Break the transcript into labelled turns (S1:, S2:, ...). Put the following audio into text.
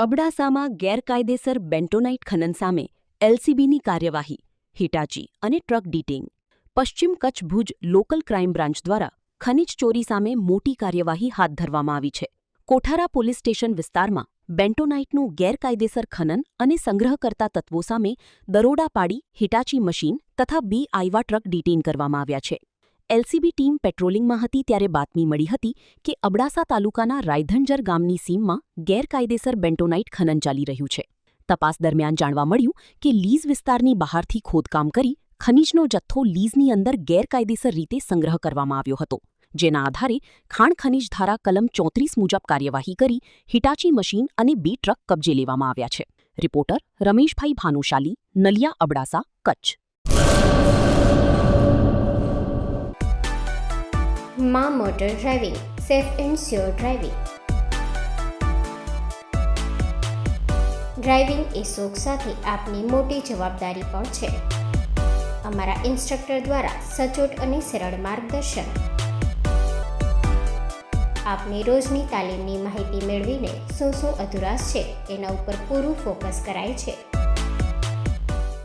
S1: અબડાસામાં ગેરકાયદેસર બેન્ટોનાઇટ ખનન સામે એલસીબીની કાર્યવાહી, હિટાચી અને ટ્રક ડીટિંગ. પશ્ચિમ Kutch Bhuj local crime branch દ્વારા ખનીજ ચોરી સામે મોટી કાર્યવાહી હાથ ધરવામાં આવી છે. કોઠારા પોલીસ સ્ટેશન વિસ્તારમાં બેન્ટોનાઇટનું ગેરકાયદેસર ખનન અને સંગ્રહ કરતા તત્વો સામે દરોડા પાડી હિટાચી મશીન તથા 2 આઈવા ટ્રક ડીટેઇન કરવામાં આવ્યા છે. એલસીબી ટીમ પેટ્રોલિંગમાં હતી ત્યારે બાતમી મળી હતી કે અબડાસા તાલુકાના રાયધણજર ગામની સીમમાં ગેરકાયદેસર બેન્ટોનાઇટ ખનન ચાલી રહ્યું છે. તપાસ દરમિયાન જાણવા મળ્યું કે લીઝ વિસ્તારની બહારથી ખોદકામ કરી ખનીજનો જથ્થો લીઝની અંદર ગેરકાયદેસર રીતે સંગ્રહ કરવામાં આવ્યો હતો. જેના આધારે ખાણ ખનીજ ધારા કલમ 34 મુજબ કાર્યવાહી કરી હિટાચી મશીન અને 2 ટ્રક કબજે લેવામાં આવ્યા છે. રિપોર્ટર રમેશભાઈ ભાનુશાલી, નલિયા, અબડાસા, કચ્છ.
S2: માં motor driving, safe and sure driving. Driving એ શોખ સાથે આપની મોટી જવાબદારી પણ છે. અમારા ઇન્સ્ટ્રક્ટર દ્વારા સચોટ અને સરળ માર્ગદર્શન. આપની રોજની તાલીમની માહિતી મેળવીને શું અધુરાશ છે એના ઉપર પૂરું ફોકસ કરાય છે.